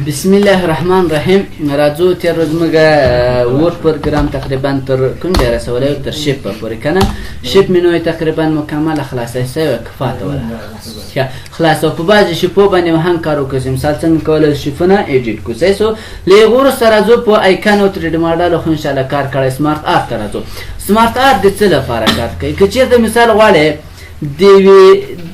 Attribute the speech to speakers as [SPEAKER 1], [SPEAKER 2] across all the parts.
[SPEAKER 1] بسم الله الرحمن الرحیم. راځو تیر ورځ موږ ور پروګرام تقریبا تر کوم ځای رسولی تر شپ پورې کنه. شپ مې نو تقریبا مکمله خلاصه شوې کفاته ولا خلاصو په بعضې شپو باندې هم کار وکړو. مثال څنګه کولی شپونه ایډیټ کړو صحیح سو. له هغې وروسته راځو په آیکن او 3D ماډل خو انشاءالله کار کړی. سمارټ آرټ ته راځو. سمارټ آرټ د څه لپاره کار کوي؟ که چېرته مثال غواړئ د یوې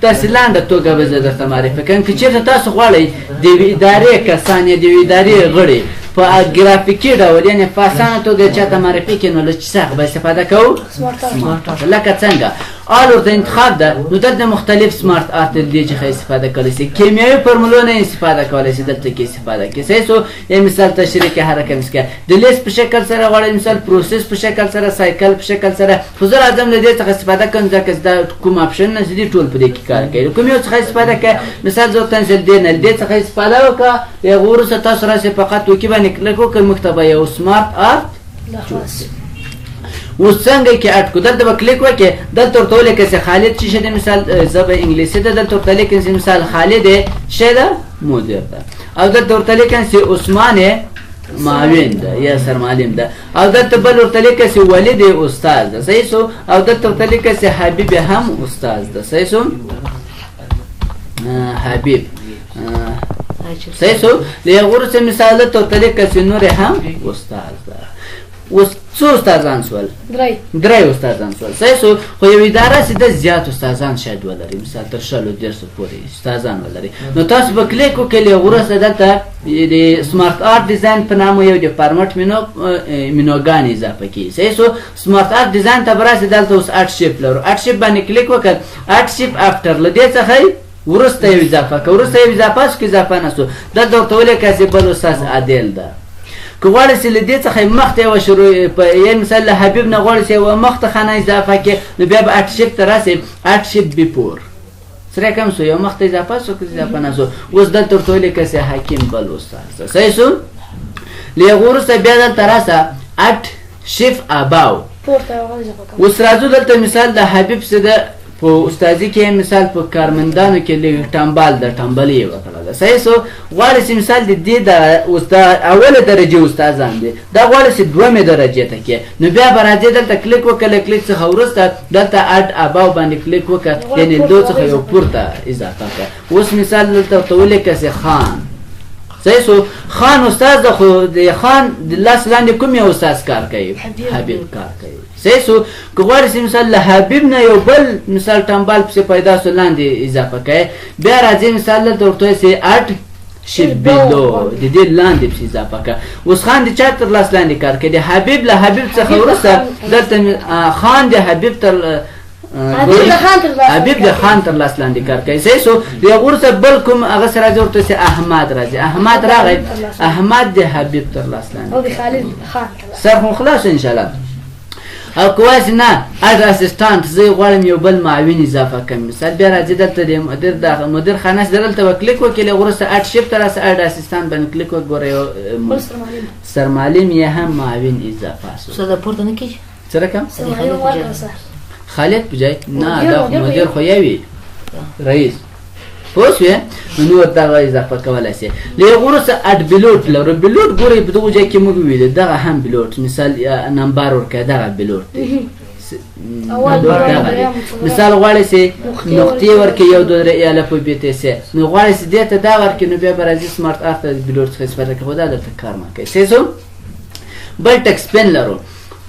[SPEAKER 1] داسې لنډه توګه به زه درته معرفي کوم. که چېرته تاسو غواړئ د یوې ادارې کسان یا د یوې ادارې غړي په ګرافیکي ډول یعنې په اسانه توګه چاته معرفي کړي نو له چه څخه به استفاده کوو؟ سمارټ آرټ. لکه څنګه آل ورته انتخاب ده نو دلته مختلف سمارټ آرټ دی څخه استفاده کولی شي. کیمیاوي فرمولو نه استفاده کولی شي دلته کې استفاده کوي صحیح سو. یعنې مثال تشریح کې حرکه مسکه د لیست په شکل سره غواړئ مثال پروسس په شکل سره سایکل په شکل سره خو زه راځم له دې څخه استفاده کوم ځکه دا کوم اپشن نه دي ټول په دې کې کار کوي. کوم یو څخه استفاده کوي مثال زه تنزل دی نه دې څخه استفاده وکړه هغې وروسته تاسو راسئ فقط وکي باندې کلک وکړئ موږ ته به یو سمارټ آرټ اوس څنګه کې اټ کو دلته به کلیک وکړئ. دلته ورته ولیکئ چې خالد چې شه دی مثال زه به انګلیسي ده دلته ورته لیکم چې مثال خالد شه ده مدیر ده او دلته ورته لیکم چې عثمان معاون ده یا سرمعلم ده او دلته بل ورته لیکئ چې ولید استاد ده صحیح سو او دلته ورته لیکئ چې حبیب هم استاد ده صحیح سو. حبیب صحیح سو. له هغې وروسته مثال دلته ورته لیکئ چې نور هم استاد ده. اوس څو استادان سول؟ درې استادان سول صحیح سو. خو یو اداره چې د زیات استادان شاید ولري مثال تر 30 پورې استادان ولري نو تاسو به کلیک وکړئ. له هغې وروسته دلته د سمارټ آرټ ډیزاین په نامه یو د فارمټ منوګانې اضافه کړي صحیح سو. سمارټ آرټ ډیزاین ته به راسئ دلته اوس آرټ شیپ لرو. آرټ شیپ باندې کلیک وکړئ. آرټ شیپ افټر له دې څخه وروسته یو اضافه کړه. وروسته یو اضافه شو که اضافه نه سو دلته ورته ولیکئ چې بل استاد عادل ده. که غواړئ چې له دې څخه مخته یوه شروع یعنې مثال له حبیب نه غواړئ چې یوه مخته خانه اضافه کړې نو بیا به آرټ شیپ ته راسئ. آرټ شیپ بیفور سره کم سو یو مخته اضافه سو که اضافه نه سو. اوس دلته ورته ولیکئ چې حکیم بل استاد ده صحیح سو. له هغې وروسته بیا دلته راسه آرټ شیپ اباو. اوس راځو دلته مثال د حبیب څه ده په استادي کې مثال په کارمندانو کې لږ ټمبل ده ټمبلي یې وکړه ده صحیح سو. غواړئ چې مثال د دې د اوله درجې استادان دي دا غواړئ چې دومې درجې ته کې نو بیا به راځئ دلته کلیک وکړه. له کلیک څخه وروسته دلته اډ اباو باندې کلیک وکړه یعنې دو څخه یو پورته اضافه کړه. اوس مثال دلته ورته ولیکئ چې خان صحیح سو. خان استاد ده خو د خان د لاس لاندې کوم یو استاد کار کوي؟ حبیب کار کوي صحیح سو. که غواړئ چې مثال له حبیب نه یو بل مثال ټمبل پسې پیدا سو لاندې اضافه کوي بیا راځئ مثال دلته ورته وایئ چې آرټ شیپ بیلو د دې لاندې پسې اضافه کړه. اوس خان د چا تر لاس لاندې کار کوي؟ د حبیب له حبیب څخه وروسته دلته خان د حبیب تر حبیب د خان تر لاس لاندې کار کوي صحیح سو. د هغې وروسته بل کوم هغه سره راځي ورته چې احمد راځي. احمد راغی احمد د حبیب تر لاس لاندې سر خو خلاص انشاءالله. او که وایي چې نه اډ اسسټانټ زه غواړم یو بل معاون اضافه کړم مثال بیا راځي دلته د مدیر خانه چې دلته به کلیک وکړئ. له هغې وروسته اډ شیپ ته راسه اډ اسسټانټ باندې کلیک وکړئ ګوره یو سرمعلم یا هم معاون اضافه سو.
[SPEAKER 2] استاده پورته نه کېږي
[SPEAKER 1] څه رقم؟ خالد په ځای نه دا خو مدیر خو یوي رئیس پوه شوې نو نور دغه اضافه کولی شي. له هغې وروسته اډ بلوټ لرو. بلوټ ګورئ په دغو ځای کې موږ وویلو دغه هم بلوټ مثال نمبر ورکوي دغه بلوټ دی. مثال غواړئ چې نقطې ورکړي 1 2 3 الف و ب ت س نو غواړئ چې دې ته دا ورکړي نو بیا به راځي سمارټ آرټ ته بلوټ څخه استفاده کوي. خو دا درته کار نه کوي صحیح سو. بل ټکس پین لرو.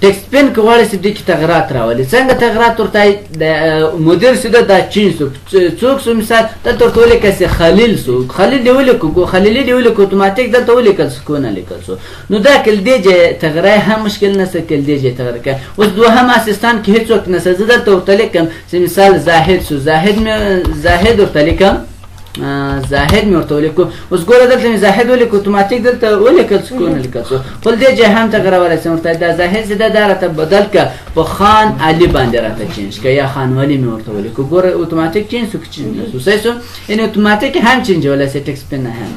[SPEAKER 1] ټکس پین که غواړئ چې دې کې تغیرات راولي څنګه تغیرات ورته د مدیر سیده دا چینج سو څوک سو مثال دلته ورته ولیکئ چې خلیل سو. خلیل دې ولیکو خلیلي دې ولیکو اتوماتیک دلته ولیکل سو کو نه لیکل سو نو دا کل دې ځای تغیرای هم مشکل نشته کل دې ځای تغیر کوي. اوس دوهم اسسټانټ کې هېڅوک نشته زه دلته ورته لیکم چې مثال زاهد سو. زاهد ورته لیکم زاهد مې ورته ولیکو. اوس ګوره دلته مې زاهد ولیکو اتوماتیک دلته ولیکل سو کو نه لیکل سو. خو دې ځای هم تغیرولی شم ورته دا زاهد چې دا راته بدل کړه په خان علي باندې راته چینج کړه یا خان ولي مې ورته ولیکو. ګوره اتوماتیک چینج سو که چینج نه سو صحیح سو. یعنې اتوماتیک هم چینجولی شي ټکس پین هم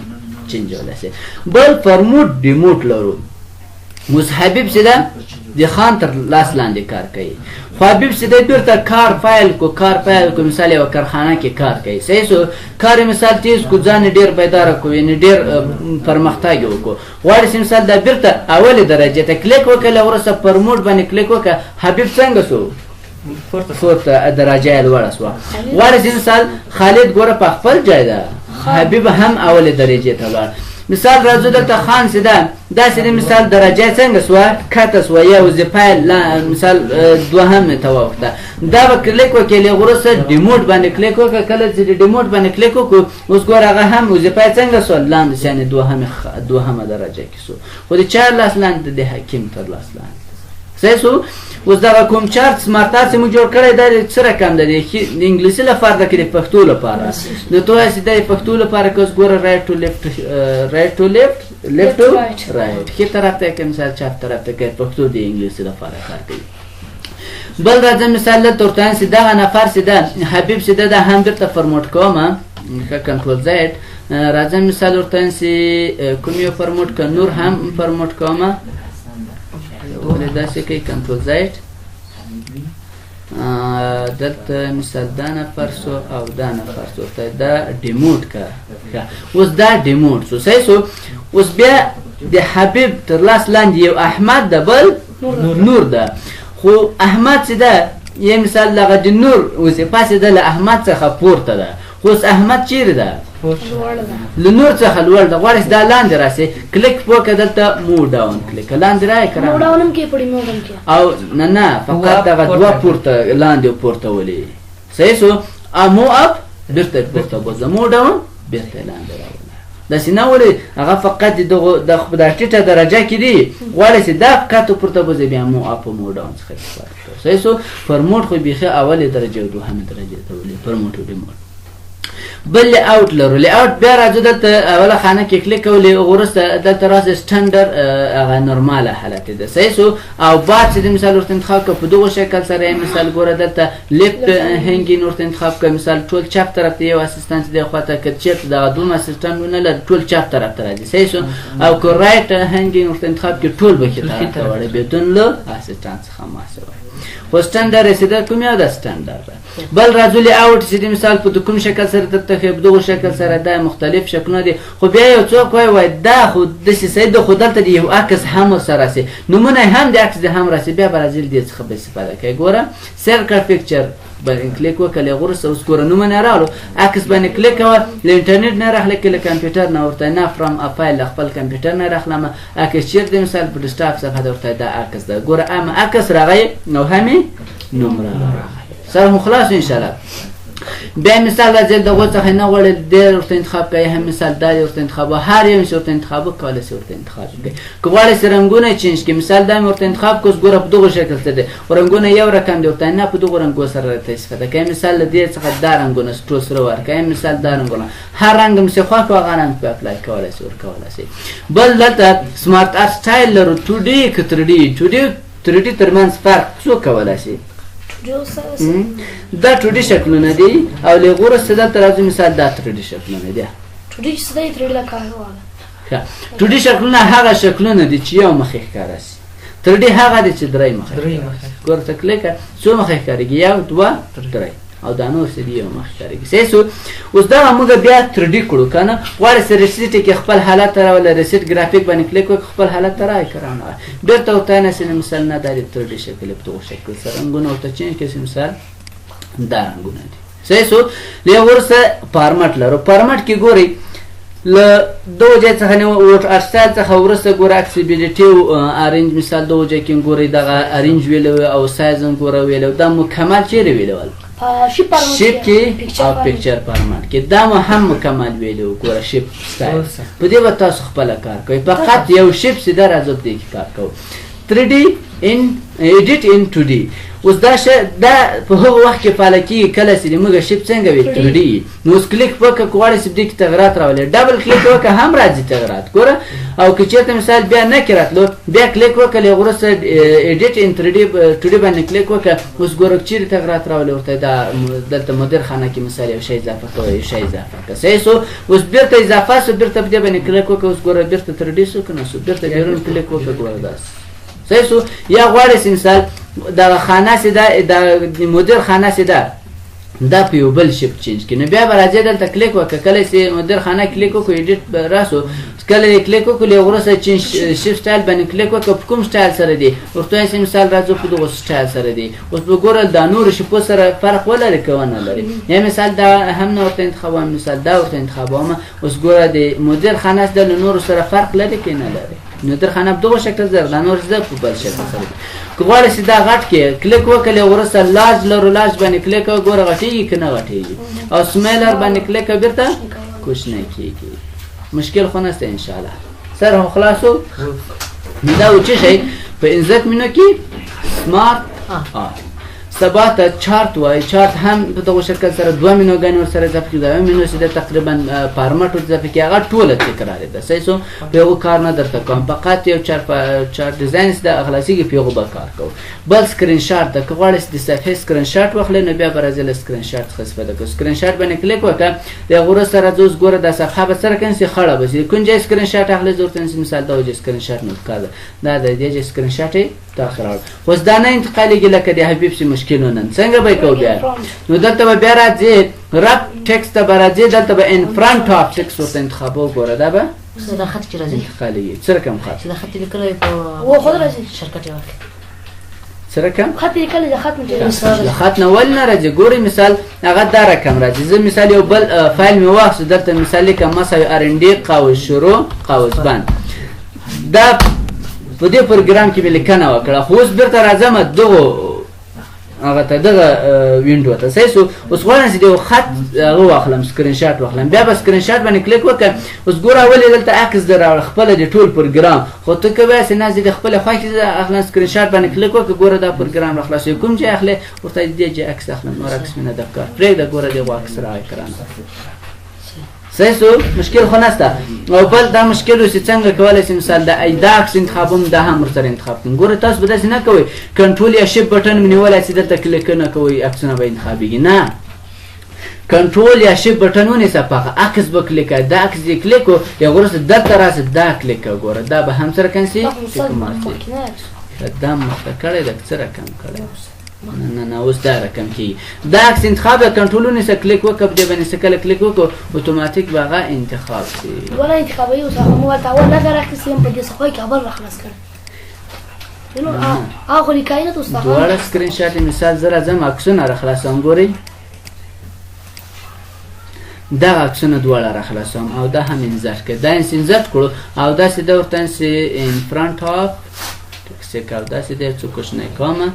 [SPEAKER 1] چینجولی شي. بل فرموټ ډیموټ لرو. اوس حبیب سیده د خان تر لاس لاندې کار کوي خو حبیب سیده بیرته کار فایل کو مثال یو کارخانه کې کار کوي صحیح سو کار مثال تیز کو ځان ډیر بیداره کو یعنی ډیر پرمختګ وکړو غواړي مثال دا بیرته اول درجه ته کلیک وکړه ورسره پرموټ باندې کلیک وکړه حبیب څنګه سو فورته درجه لوړه سو غواړي مثال خالد ګوره په خپل ځای ده حبیب هم اول درجه ته لاړ مثال راځو دلته خان سیده دا سیده مثال درجه څنګه سوه کته سوه یا وظیفه مثال دوهم ته واوښته دا به کلیک وکړې وروسته ډیموټ باندې کلیک وکړه کله چې ډیموټ باندې کلیک وکړو اوس ګوره هغه هم وظیفه څنګه سوه لاندې یعنې دوهمه درجه کې سو خو د چا لاس لاندې د حکیم تر لاس لاندې صحیح سو اوس دغه کوم چارت سمارټ مو جوړ کړی دا د څه رقم ده د انګلیسي لپاره ده که د پښتو لپاره نو تو هسې دا د پښتو لپاره که اوس ګوره رایټ ټو لیفټ ټو رایټ ښي طرف ته که مثال چپ طرف ته که پښتو د انګلیسي لپاره کار کوي بل راځه مثال دلته ورته وایم چې دغه نفر چې ده حبیب چې ده دا هم بیرته فرموټ کومه که کنټرول زیډ راځه مثال ورته وایم چې کوم یو فرموټ که نور هم فرموټ کومه ولې داسې کوي کنټرول زیډ دلته مثال دا نفر سو او دا نفر سو دا ډیموټ که اوس دا ډیموټ سو صحیح سو اوس بیا د حبیب تر لاس لاندې یو احمد ده بل نور ده خو احمد چې ده یې مثال دغه د نور وظیفه چې ده له احمد څخه پورته ده خو اوس احمد چیرې ده له نور څخه لوړ ده غواړي چې دا لاندې راسي کلیک وکړه دلته مو ډاون کلیک لاندې رایې کړه او نه فقط دغه دوه پورته لاندې پورته ولي صحیح سو مو اپ بیرته پورته بوځه مو ډاون بیرته لاندې راوله داسې نه ولې هغه فقط د ټیټه درجه کې دي غواړي چې دا ښکته پورته بوځي بیا مو اپ او مو ډاون څخه استفاده کوي صحیح سو فرموټ خو بیخي اولې درجې او دوهمې درجې ته ولي فرموټ او ډیموټ بل لی اوټ لرو لی اوټ بیا راځو دلته اوله خانه کې کلیک کولی وروسته دلته راسي سټنډر هغه نورماله حالت ده صحیح سو او بعد چې د مثال ورته انتخاب که په دغو شکل سره مثال ګوره دلته لیفت هنګین ورته انتخاب که مثال ټول چپ طرف ته یو اسسټنټ دی خواته که چیرته دغه دوم اسسټنټ نه لري ټول چپ طرف ته راځي صحیح سو او که رایټ هنګین ورته انتخاب کې ټول به ښي طرف ته وړي بدون له اسسټنټ څخه محاسبه خو سټنډر رسیدل کوم یو ده سټنډر بل راځو لی اوټ چې د مثال په کوم شکل سره دلته ښیي په دغو شکل سره دا مختلف شکلونه دي خو بیا یو څوک وایي دا خو داسې صحیح ده خو دلته د یو عکس هم ورسره راسي نومونه هم د عکس د هم راسي بیا به راځي دې څخه به استفاده کوي ګوره سرکل پکچر باندې کلیک وکړه وروسته اوس ګوره نومونه راغلو عکس باندې کلیک کوه له انټرنیټ نه راخلې که له کمپیوټر نه ورته نه فرام ا فایل له خپل کمپیوټر نه راخلم عکس چیرته مثال په ډیسکټاپ څخه ورته دا عکس ده ګوره عکس راغی نو همې نوم راغی سره مو خلاص ان شاء الله بیا مثال راځي دغه څخه نه غواړي ډېر ورته انتخاب کوي هم مثال دا ورته انتخاب هر یو ورته انتخاب کولی شي ورته انتخاب کوي که غواړي چې رنګونه چینج کړي مثال دا ورته انتخاب کوس ګوره په دغه شکل څه دي رنګونه یو رقم دي ورته نه په دغه رنګو سره ورته استفاده کوي مثال له دې څخه دا رنګونه ټول سره ورکوي مثال دا رنګونه هر رنګ هم چې خوښ هغه رنګ په اپلای کولی شي ورکولی شي بل دلته سمارټ ارت سټایل لرو 2D که 3D ترمنځ فرق څوک کولی شي دا 2D شکلونه دي او له وروسته دلته راځي مثال دا 3D شکلونه دي 2D شکلونه هغه شکلونه دي چې یو مخې ښکاره شي 3D هغه دي چې درې مخې ګوره ته کلیک څو مخې ښکارېږي یو دوه درې او دا نور څه دي یو مخې ښکارېږي صحیح سو اوس دغه موږ بیا 3D کړو که نه غواړې چې ریسیټ کې خپل حالت ته راوله ریسیټ ګرافیک باندې کلیک وکړه خپل حالت ته راوړي که رانغله بېرته ورته نه سي مثال نه دا د 3D شکل په دغو شکل سره رنګونه ورته چینج کړي مثال دا رنګونه دي صحیح سو بیا وروسته فارمټ لرو فارمټ کې ګورئ له دغو ځای څخه ووټ ارسټایل څخه وروسته ګوره اکسیبیلیټي ارینج مثال دغو ځای کې ګورئ دغه ارینج ویلی او سایز هم ګوره ویلی دا مکمل چیرې ویلی ول شیپ کې او پکچر فارمټ کې دا مو هم مکمل ویلی و ګوره شیپ سټایل په دې به تاسو خپله کار کوئ فقط یو شیپ سیده راځو په دې کې کار کوو 3D in edit in 2D اوس دا په هغه وخت کې فعاله کېږي کله چې موږ شپ څنګه وي 3D نو اوس کلیک وکړه که غواړې چې دې کې تغیرات راولې ډبل کلیک وکړه هم راځي تغیرات ګوره او که چېرته مثال بیا نه کې راتلو بیا کلیک وکړه هغه وروسته ایډیټ ان 3D باندې کلیک وکړه اوس ګوره چیرې تغیرات راولې ورته دا دلته مدیر خانه کې مثال یو شی اضافه کوه یو شی اضافه کړه صحیح سو اوس بیرته اضافه سو بیرته په دې باندې کلیک وکړه اوس ګوره بیرته 3D سو که نه سو بیرته بیرون کلیک وکړه ګوره داسې صحیح سو یا غواړې چې مثال دغه خانه چې ده د مدیر خانه چې ده دا په یو بل شپ چینج کړي نو بیا به راځې دلته کلیک وکړه کله چې مدیر خانه کلیک وکړو ایډیټ به راسو کله یې کلیک وکړو هغه وروسته چینج شپ سټایل باندې کلیک وکړه په کوم سټایل سره دی ورته وایي چې مثال راځو په دغه سټایل سره دی اوس به ګوره دا نورو شپو سره فرق ولري که ونه لري یا مثال دا هم نه ورته انتخابوم مثال دا ورته انتخابوم اوس ګوره د مدیر خانه د نورو سره فرق لري که نه لري مدیر خانه په دغه شکل سره دا نور زده په بل شکل سره که غواړې چې دا غټ کې کلیک وکړې وروسته لارج لرو لارج باندې کلیک وکړه ګوره غټېږي که نه غټېږي او سمیلر باندې کلیک وکړه بیرته کوچنی کېږي مشکل خو نشته انشاءالله سر هم خلاصو دا و څه شی په انزت مینو کې سمارت آرت سبا ته چارت وایي چارت هم په دغه شکل سره دوه مینوګانې ورسره اضافه کړي دوه مینو چې د تقریبا فارمټ اضافه کړي هغه ټوله تکراري ده صحیح سو په یو کار نه درته کوم فقط یو چارت ډیزاین د اخلاصيږي په یو به کار کوو بل سکرین شاټ د غواړې د صفحې سکرین شاټ واخلې نو بیا به راځي له سکرین شاټ څخه استفاده کوو سکرین شاټ باندې کلیک وکړه د هغه وروسته راځو اوس ګوره دا صفحه به سره کنسي خړه به شي کوم ځای سکرین شاټ اخلې زه ورته مثال دا وجه سکرین شاټ نو ښکاره دا د دې سکرین شاټ تاخیر اوس دا نه انتقالېږي لکه د حبیب سي مشکلونه څنګه به کوو بیا نو دلته به بیا راځي رب ټکسټ ته به راځي دلته به ان فرنٹ اف ټکسټ ورته انتخابو ګوره دا به
[SPEAKER 2] دا خط چې راځي
[SPEAKER 1] انتقالېږي څه رقم خط
[SPEAKER 2] دا خط لیکلی په
[SPEAKER 3] و خود راځي
[SPEAKER 2] شرکت یې واخلي
[SPEAKER 1] څه رقم
[SPEAKER 3] خط لیکلی د خط
[SPEAKER 1] د خط نه ولې نه راځي ګورئ مثال هغه دا رقم راځي زه مثال یو بل فایل مې واخیستو دلته مثال لیکم مساوي R&D قوس شروع قوس بند دا په دې پروګرام کې مې لیکنه وکړه خو اوس بیرته راځم دغو هغه ته دغه وینډو ته صحیح سو اوس غواړم چې یو خط هغه واخلم سکرین شاټ واخلم بیا به سکرین شاټ باندې کلیک وکړم اوس ګوره ولې دلته عکس در راوړه خپله د ټول پروګرام خو ته که وایې چې نه زه د خپلې خوښې اخلم سکرین شاټ باندې کلیک وکړه ګوره دا پروګرام راخلاصوي کوم ځای اخلې ورته د دې ځای عکس اخلم نور عکس مې نه ده کار پرېږده ګوره دغه عکس را اکران صحیح سو مشکل خو نشته او بل دا مشکل و چې څنګه کولی شي مثال دا عکس انتخابوم دا هم ورسره انتخاب کړم ګوره تاسو به داسې نه کوئ کنټرول یا شپ بټن مې نیولی چې دلته کلیک نه کوئ عکسونه به انتخابېږي نه کنټرول یا شپ بټن ونیسه په هغه عکس به کلیک کوئ دا عکس یې کلیک کړو یا وروسته دلته راسه دا کلیک کوه ګوره دا به هم سره کنسي دا مخته کړی ده څه رقم کړی نه اوس دا رقم کېږي دا عکس انتخاب یا کنټرول ونیسه کلیک وکړه په دې باندې چې کله کلیک وکړو اتوماتیک به هغه انتخاب شي
[SPEAKER 3] ولا انتخابوي اوس هغه مو ورته اول نه راخیستې یم په دې صفحه کې اول راخلاص کړی نو هغه لیکای نه دوستا
[SPEAKER 1] دواړه سکرین شاټ مثال زه راځم عکسونه راخلاصوم ګورئ دا عکسونه دواړه راخلاصوم او دا هم انزرټ کړئ دا انزرټ کړو او داسې دا ورته ان فرنٹ اف سکاو داسې دی څو کوچنی کومه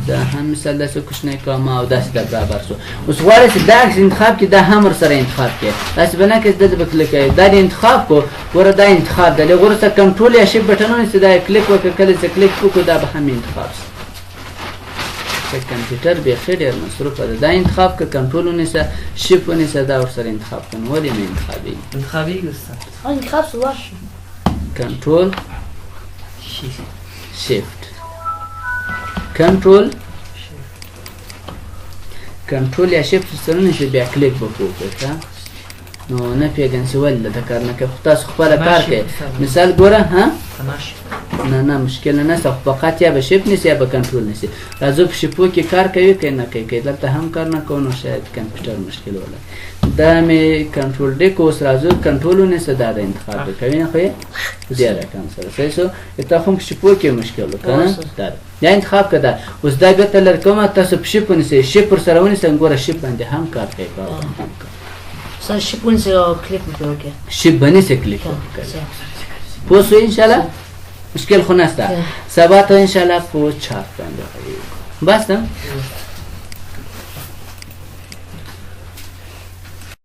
[SPEAKER 1] دا هم مثال داسې کوچنی کومه او داسې د برابر شو اوس غواړئ چې دا عکس انتخاب کړي دا هم ورسره انتخاب کړي داسې به نه کړئ دلته به کلیک کوئ دا د انتخاب کړو ګوره دا انتخاب دی لږ وروسته کنټرول یا شپ بټنونه چې دا کلیک وکړه کله چې کلیک وکړو دا به هم انتخاب شي کمپیوټر بیخي ډېر مصروفه ده دا انتخاب که کنټرول ونیسه شپ ونیسه دا ورسره انتخاب کړه نو ولې نه انتخابېږي
[SPEAKER 2] انتخابېږي استاد
[SPEAKER 3] انتخاب شو
[SPEAKER 1] کنټرول shift control یا shift سره نشي بیا کلیک وکړو نو نه پیګنسي ول د کار نه که تاسو خپل کار کوي مثال ګوره ها نه مشکل نه څه فقط یا به shift نشي یا به کنټرول نشي راځو په شپو کې کار کوي که نه کوي دلته هم کار نه کوو نو شاید کمپیوټر مشکل ولا دا مې کنټرول ډی کو اوس راځو کنټرول ونیسه دا د انتخاب کوي نه خو یې دې رقم سره صحیح شو ته هم په شپو کې مشکل وکړه دا یا انتخاب کړه اوس دا بیرته لر کومه تاسو په شپ ونیسئ شپ ورسره ونیسئ ګوره شپ باندې هم کار کوي
[SPEAKER 2] سر شپ ونیسئ او کلیک وکړئ
[SPEAKER 1] شپ ونیسئ کلیک وکړئ پوه شوئ انشاءالله مشکل خو نشته سبا ته انشاءالله په چارت باندې بس نه